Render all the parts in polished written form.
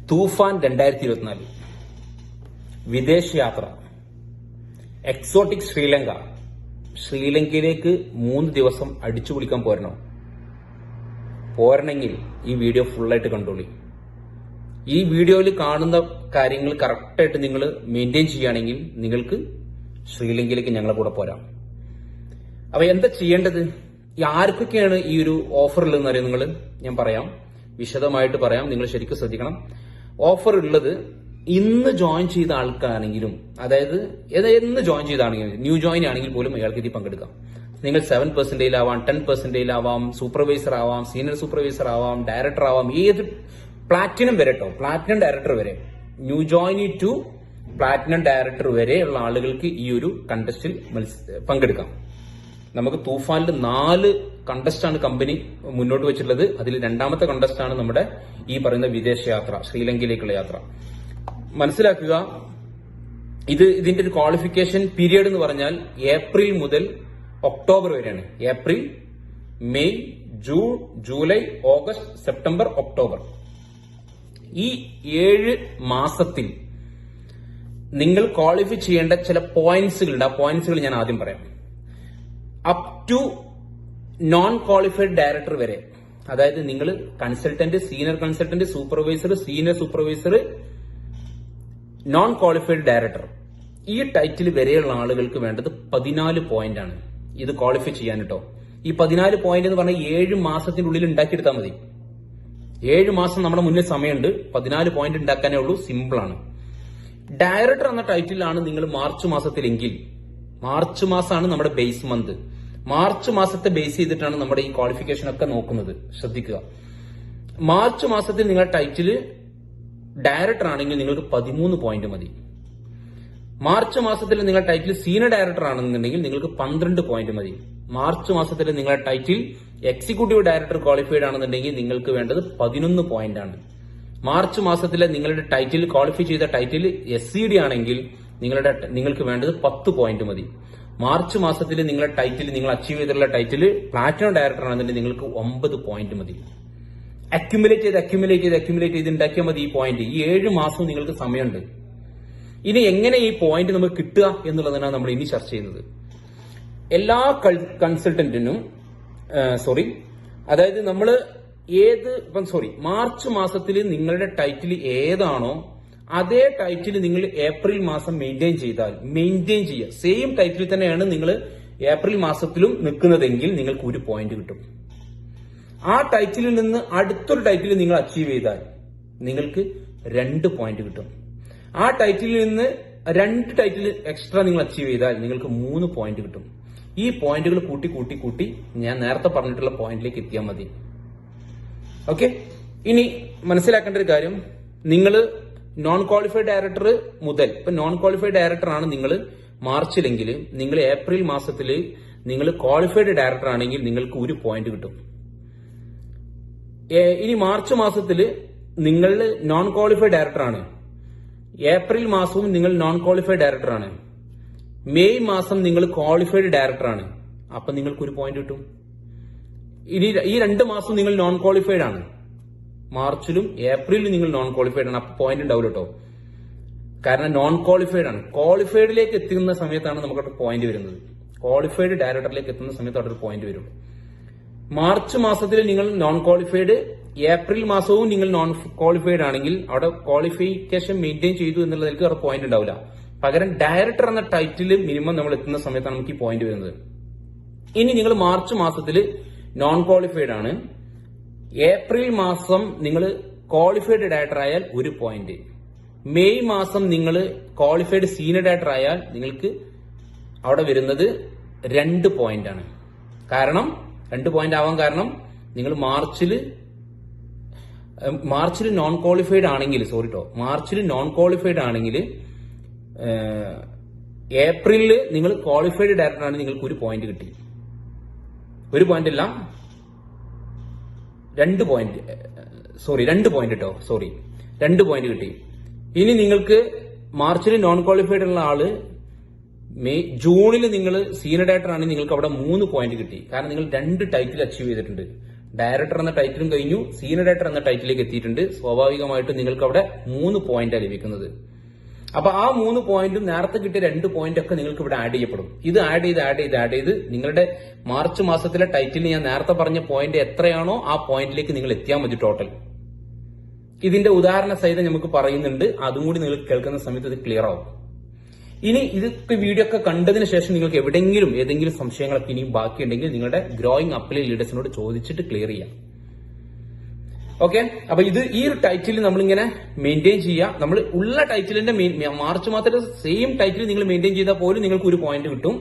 തൂഫാൻ 2024 വിദേശയാത്ര എക്സോട്ടിക് ശ്രീലങ്കയിലേക്ക് 3 ദിവസം അടിച്ചു പൊളിക്കാൻ പോരണമെങ്കിൽ ഈ വീഡിയോ ഫുള്ളായിട്ട് കണ്ടോളി. ഈ വീഡിയോയിൽ കാണുന്ന കാര്യങ്ങൾ കറക്റ്റായിട്ട് നിങ്ങൾ മെയിൻറ്റെയിൻ ചെയ്യുകയാണെങ്കിൽ നിങ്ങൾക്ക് ശ്രീലങ്കയിലേക്ക് ഞങ്ങളെ കൂടെ പോരാം. അപ്പൊ എന്താ ചെയ്യേണ്ടത്, ആർക്കൊക്കെയാണ് ഈ ഒരു ഓഫർ ഉള്ളതെന്ന് അറിയാം നിങ്ങൾ? ഞാൻ പറയാം, വിശദമായിട്ട് പറയാം, നിങ്ങൾ ശരിക്കും ശ്രദ്ധിക്കണം. ഓഫർ ഉള്ളത് ഇന്ന് ജോയിൻ ചെയ്ത ആൾക്കാണെങ്കിലും, അതായത് എന്ന് ജോയിൻ ചെയ്താണെങ്കിലും, ന്യൂ ജോയിൻ ആണെങ്കിൽ പോലും അയാൾക്ക് ഇതിൽ പങ്കെടുക്കാം. നിങ്ങൾ 7% ആവാം, 10% ആവാം, സൂപ്പർവൈസർ ആവാം, സീനിയർ സൂപ്പർവൈസർ ആവാം, ഡയറക്ടർ ആവാം, ഏത് പ്ലാറ്റിനം വരെ കേട്ടോ, പ്ലാറ്റിനം ഡയറക്ടർ വരെ, new joinee to platinum director വരെ ഉള്ള ആളുകൾക്ക് ഈ ഒരു കണ്ടസ്റ്റിൽ പങ്കെടുക്കാം. നമുക്ക് തൂഫാനിൽ 4 കണ്ടസ്റ്റാണ് കമ്പനി മുന്നോട്ട് വെച്ചിട്ടുള്ളത്. അതിൽ 2ാമത്തെ കണ്ടസ്റ്റാണ് നമ്മുടെ ഈ പറയുന്ന വിദേശയാത്ര, ശ്രീലങ്കയിലേക്കുള്ള യാത്ര. മനസ്സിലാക്കുക, ഇതിന്റെ ഒരു ക്വാളിഫിക്കേഷൻ പീരിയഡ് എന്ന് പറഞ്ഞാൽ ഏപ്രിൽ മുതൽ ഒക്ടോബർ വരെയാണ്. April, May, June, July, August, September, October. ഈ 7 മാസത്തിൽ നിങ്ങൾ ക്വാളിഫൈ ചെയ്യേണ്ട ചില പോയിന്റ്സുകളുണ്ട്. ആ പോയിന്റ്സുകൾ ഞാൻ ആദ്യം പറയാം. Up to non qualified director വരെ, അതായത് നിങ്ങൾ consultant, senior consultant, supervisor, senior supervisor, non qualified director, ഈ ടൈറ്റിൽ വരെയുള്ള ആളുകൾക്ക് വേണ്ടത് 14 പോയിന്റ് ആണ് ഇത് ക്വാളിഫൈ ചെയ്യാൻ കേട്ടോ. ഈ 14 പോയിന്റ് എന്ന് പറഞ്ഞാൽ 7 മാസത്തിനുള്ളിൽ ഉണ്ടാക്കിയെടുത്താൽ മതി. 7 മാസം നമ്മുടെ മുന്നിൽ സമയമുണ്ട്. 14 പോയിന്റ് ഉണ്ടാക്കാനേ ഉള്ളൂ. സിമ്പിൾ ആണ്. ഡയറക്ടർ എന്ന ടൈറ്റിലാണ് നിങ്ങൾ മാർച്ച് മാസത്തിലെങ്കിൽ, മാർച്ച് മാസമാണ് നമ്മുടെ ബേസ് മന്ത്. മാർച്ച് മാസത്തെ ബേസ് ചെയ്തിട്ടാണ് നമ്മുടെ ഈ ക്വാളിഫിക്കേഷൻ ഒക്കെ നോക്കുന്നത്. ശ്രദ്ധിക്കുക, മാർച്ച് മാസത്തിൽ നിങ്ങളുടെ ടൈറ്റില് ഡയറക്ടർ ആണെങ്കിൽ നിങ്ങൾക്ക് 13 പോയിന്റ് മതി. മാർച്ച് മാസത്തിൽ നിങ്ങളുടെ ടൈറ്റിൽ സീനിയർ ഡയറക്ടർ ആണെന്നുണ്ടെങ്കിൽ നിങ്ങൾക്ക് 12 പോയിന്റ് മതി. മാർച്ച് മാസത്തിൽ നിങ്ങളുടെ ടൈറ്റിൽ എക്സിക്യൂട്ടീവ് ഡയറക്ടർ ക്വാളിഫൈഡ് ആണെന്നുണ്ടെങ്കിൽ നിങ്ങൾക്ക് വേണ്ടത് 11 പോയിന്റ് ആണ്. മാർച്ച് മാസത്തിലെ നിങ്ങളുടെ ടൈറ്റിൽ ക്വാളിഫൈ ചെയ്ത ടൈറ്റിൽ SCD ആണെങ്കിൽ നിങ്ങൾക്ക് വേണ്ടത് 10 പോയിന്റ് മതി. മാർച്ച് മാസത്തിൽ നിങ്ങളുടെ ടൈറ്റിൽ, നിങ്ങൾ അച്ചീവ് ചെയ്തിട്ടുള്ള ടൈറ്റിൽ പ്ലാറ്റിനം ഡയറക്ടർ ആണെന്നുണ്ടെങ്കിൽ നിങ്ങൾക്ക് 9 പോയിന്റ് മതി. അക്യുമുലേറ്റ് ചെയ്ത് ഉണ്ടാക്കിയാൽ മതി ഈ പോയിന്റ്. ഈ 7 മാസവും നിങ്ങൾക്ക് സമയമുണ്ട്. ഇനി എങ്ങനെ ഈ പോയിന്റ് നമുക്ക് കിട്ടുക എന്നുള്ളതാണ് നമ്മൾ ഇനി ചർച്ച ചെയ്യുന്നത്. എല്ലാ കൺസൾട്ടന്റിനും അതായത് നമ്മൾ മാർച്ച് മാസത്തിൽ നിങ്ങളുടെ ടൈറ്റിൽ ഏതാണോ അതേ ടൈറ്റിൽ നിങ്ങൾ ഏപ്രിൽ മാസം മെയിൻറ്റെയിൻ ചെയ്യുക. സെയിം ടൈറ്റിൽ തന്നെയാണ് നിങ്ങൾ ഏപ്രിൽ മാസത്തിലും നിൽക്കുന്നതെങ്കിൽ നിങ്ങൾക്ക് 1 പോയിന്റ് കിട്ടും. ആ ടൈറ്റിലിൽ നിന്ന് അടുത്തൊരു ടൈറ്റിൽ നിങ്ങൾ അച്ചീവ് ചെയ്താൽ നിങ്ങൾക്ക് 2 പോയിന്റ് കിട്ടും. ആ ടൈറ്റിലിൽ നിന്ന് 2 ടൈറ്റിൽ എക്സ്ട്രാ നിങ്ങൾ അച്ചീവ് ചെയ്താൽ നിങ്ങൾക്ക് 3 പോയിന്റ് കിട്ടും. ഈ പോയിന്റുകൾ കൂട്ടി ഞാൻ നേരത്തെ പറഞ്ഞിട്ടുള്ള പോയിന്റിലേക്ക് എത്തിയാൽ മതി. ഓക്കെ, ഇനി മനസ്സിലാക്കേണ്ട ഒരു കാര്യം, നിങ്ങൾ നോൺ ക്വാളിഫൈഡ് ഡയറക്ടർ മുതൽ, ഇപ്പൊ നോൺ ക്വാളിഫൈഡ് ഡയറക്ടർ ആണ് നിങ്ങൾ മാർച്ചിലെങ്കിൽ, നിങ്ങൾ ഏപ്രിൽ മാസത്തിൽ നിങ്ങൾ ക്വാളിഫൈഡ് ഡയറക്ടർ ആണെങ്കിൽ നിങ്ങൾക്ക് 1 പോയിന്റ് കിട്ടും. ഇനി മാർച്ച് മാസത്തിൽ നിങ്ങൾ നോൺ ക്വാളിഫൈഡ് ഡയറക്ടർ ആണ്, ഏപ്രിൽ മാസവും നിങ്ങൾ നോൺ ക്വാളിഫൈഡ് ഡയറക്ടർ ആണ്, മെയ് മാസം നിങ്ങൾ ക്വാളിഫൈഡ് ഡയറക്ടർ ആണ്, അപ്പൊ നിങ്ങൾക്ക് 1 പോയിന്റ് കിട്ടും. ഇനി ഈ 2 മാസം നിങ്ങൾ നോൺ ക്വാളിഫൈഡ് ആണ്, മാർച്ചിലും ഏപ്രിലും നിങ്ങൾ നോൺ ക്വാളിഫൈഡ് ആണ്, അപ്പൊ പോയിന്റ് ഉണ്ടാവില്ല കേട്ടോ. കാരണം നോൺ ക്വാളിഫൈഡ് ആണ്. ക്വാളിഫൈഡിലേക്ക് എത്തുന്ന സമയത്താണ് നമുക്ക് പോയിന്റ് വരുന്നത്. ക്വാളിഫൈഡ് ഡയറക്ടറിലേക്ക് എത്തുന്ന സമയത്ത് അവിടെ ഒരു പോയിന്റ് വരും. മാർച്ച് മാസത്തിൽ നിങ്ങൾ നോൺ ക്വാളിഫൈഡ്, ഏപ്രിൽ മാസവും നിങ്ങൾ നോൺ ക്വാളിഫൈഡ് ആണെങ്കിൽ അവിടെ ക്വാളിഫിക്കേഷൻ മെയിൻറ്റെയിൻ ചെയ്തു എന്നുള്ളതിലേക്ക് അവിടെ പോയിന്റ് ഉണ്ടാവില്ല. പകരം ഡയറക്ടർ എന്ന ടൈറ്റിൽ മിനിമം നമ്മൾ എത്തുന്ന സമയത്താണ് നമുക്ക് ഈ പോയിന്റ് വരുന്നത്. ഇനി നിങ്ങൾ മാർച്ച് മാസത്തിൽ നോൺ ക്വാളിഫൈഡ് ആണ്, ഏപ്രിൽ മാസം നിങ്ങൾ ക്വാളിഫൈഡ് ഡയറക്ടർ ആയാൽ 1 പോയിന്റ്, മെയ് മാസം നിങ്ങൾ ക്വാളിഫൈഡ് സീനിയർ ഡയറക്ടർ ആയാൽ നിങ്ങൾക്ക് അവിടെ വരുന്നത് 2 പോയിന്റ് ആണ്. കാരണം 2 പോയിന്റ് ആവാൻ കാരണം നിങ്ങൾ മാർച്ചിൽ നോൺ ക്വാളിഫൈഡ് ആണെങ്കിൽ, മാർച്ചിൽ നോൺ ക്വാളിഫൈഡ് ആണെങ്കിൽ ഏപ്രിലിൽ നിങ്ങൾ ക്വാളിഫൈഡ് ഡയറക്ടർ ആണെങ്കിൽ നിങ്ങൾക്ക് 1 പോയിന്റ് കിട്ടി. 1 പോയിന്റ് അല്ല, 2 പോയിന്റ് കേട്ടോ, 2 പോയിന്റ് കിട്ടി. ഇനി നിങ്ങൾക്ക് മാർച്ചിൽ നോൺ ക്വാളിഫൈഡ് ഉള്ള ആള് ജൂണിൽ നിങ്ങൾ സീനിയർ ഡയറക്ടർ ആണെങ്കിൽ നിങ്ങൾക്ക് അവിടെ 3 പോയിന്റ് കിട്ടി. കാരണം നിങ്ങൾ 2 ടൈറ്റിൽ അച്ചീവ് ചെയ്തിട്ടുണ്ട്. ഡയറക്ടർ എന്ന ടൈറ്റിലും കഴിഞ്ഞു, സീനിയർ ഡയറക്ടർ എന്ന ടൈറ്റിലേക്ക് എത്തിയിട്ടുണ്ട്. സ്വാഭാവികമായിട്ടും നിങ്ങൾക്ക് അവിടെ 3 പോയിന്റാണ് ലഭിക്കുന്നത്. അപ്പൊ ആ 3 പോയിന്റും നേരത്തെ കിട്ടിയ 2 പോയിന്റ് ഒക്കെ നിങ്ങൾക്ക് ഇവിടെ ആഡ് ചെയ്യപ്പെടും. ഇത് ആഡ് ചെയ്ത് നിങ്ങളുടെ മാർച്ച് മാസത്തിലെ ടൈറ്റിൽ ഞാൻ നേരത്തെ പറഞ്ഞ പോയിന്റ് എത്രയാണോ ആ പോയിന്റിലേക്ക് നിങ്ങൾ എത്തിയാൽ മതി ടോട്ടൽ. ഇതിന്റെ ഉദാഹരണ സഹിതം നമുക്ക് പറയുന്നുണ്ട്, അതും കൂടി നിങ്ങൾ കേൾക്കുന്ന സമയത്ത് ഇത് ക്ലിയർ ആവും. ഇനി ഇതൊക്കെ വീഡിയോ ഒക്കെ കണ്ടതിന് ശേഷം നിങ്ങൾക്ക് ഏതെങ്കിലും സംശയങ്ങളൊക്കെ ഇനിയും ബാക്കിയുണ്ടെങ്കിൽ നിങ്ങളുടെ ഗ്രോയിങ് അപ്പിലെ ലീഡേഴ്സിനോട് ചോദിച്ചിട്ട് ക്ലിയർ ചെയ്യാം. ഓക്കെ, അപ്പൊ ഈ ഒരു ടൈറ്റിൽ നമ്മളിങ്ങനെ മെയിൻറ്റെയിൻ ചെയ്യുക. നമ്മൾ ഉള്ള ടൈറ്റിലിന്റെ മാർച്ച് മാസത്തെ സെയിം ടൈറ്റിൽ നിങ്ങൾ മെയിൻറ്റെയിൻ ചെയ്താൽ പോലും നിങ്ങൾക്ക് ഒരു പോയിന്റ് കിട്ടും.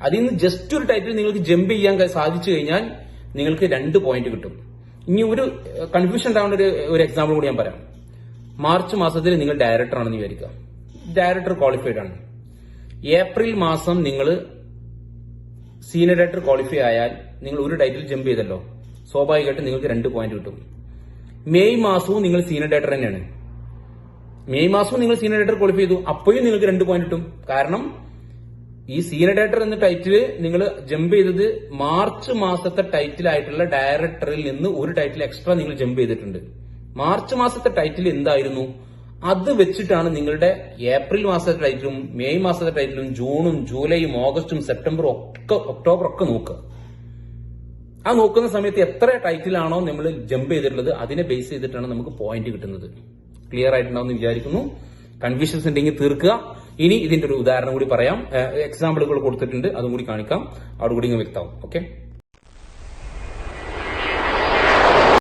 അതിൽ നിന്ന് ജസ്റ്റ് ഒരു ടൈറ്റിൽ നിങ്ങൾക്ക് ജമ്പ് ചെയ്യാൻ സാധിച്ചു കഴിഞ്ഞാൽ നിങ്ങൾക്ക് 2 പോയിന്റ് കിട്ടും. ഇനി ഒരു കൺഫ്യൂഷൻ ഉണ്ടാവേണ്ട ഒരു എക്സാമ്പിൾ കൂടി ഞാൻ പറയാം. മാർച്ച് മാസത്തിൽ നിങ്ങൾ ഡയറക്ടർ ആണെന്ന് വിചാരിക്കുക. ഡയറക്ടർ ക്വാളിഫൈഡ് ആണ്. ഏപ്രിൽ മാസം നിങ്ങൾ സീനിയർ ഡയറക്ടർ ക്വാളിഫൈ ആയാൽ നിങ്ങൾ ഒരു ടൈറ്റിൽ ജമ്പ് ചെയ്തല്ലോ, സ്വാഭാവികമായിട്ട് നിങ്ങൾക്ക് 2 പോയിന്റ് കിട്ടും. മെയ് മാസവും നിങ്ങൾ സീനിയർ ഡയറക്ടർ തന്നെയാണ്. മെയ് മാസവും നിങ്ങൾ സീനിയർ ഡയറക്ടർ ക്വാളിഫൈ ചെയ്തു, അപ്പോഴും നിങ്ങൾക്ക് 2 പോയിന്റ് കിട്ടും. കാരണം ഈ സീനിയർ ഡയറക്ടർ എന്ന ടൈറ്റില് നിങ്ങൾ ജമ്പ് ചെയ്തത് മാർച്ച് മാസത്തെ ടൈറ്റിൽ ആയിട്ടുള്ള ഡയറക്ടറിൽ നിന്ന് ഒരു ടൈറ്റിൽ എക്സ്ട്രാ നിങ്ങൾ ജമ്പ് ചെയ്തിട്ടുണ്ട്. മാർച്ച് മാസത്തെ ടൈറ്റിൽ എന്തായിരുന്നു അത് വെച്ചിട്ടാണ് നിങ്ങളുടെ ഏപ്രിൽ മാസത്തെ ടൈറ്റിലും മെയ് മാസത്തെ ടൈറ്റിലും ജൂണും ജൂലൈയും ഓഗസ്റ്റും സെപ്റ്റംബറും ഒക്ടോബർ ഒക്കെ നോക്കുക. ആ നോക്കുന്ന സമയത്ത് എത്ര ടൈറ്റിലാണോ നമ്മൾ ജമ്പ് ചെയ്തിട്ടുള്ളത് അതിനെ ബേസ് ചെയ്തിട്ടാണ് നമുക്ക് പോയിന്റ് കിട്ടുന്നത്. ക്ലിയർ ആയിട്ടുണ്ടാവും വിചാരിക്കുന്നു. കൺഫ്യൂഷൻസ് ഉണ്ടെങ്കിൽ തീർക്കുക. ഇനി ഇതിന്റെ ഒരു ഉദാഹരണം കൂടി പറയാം. എക്സാമ്പിളുകൾ കൊടുത്തിട്ടുണ്ട്, അതും കൂടി കാണിക്കാം. അവിടെ കൂടി വ്യക്തമാവും. ഓക്കെ.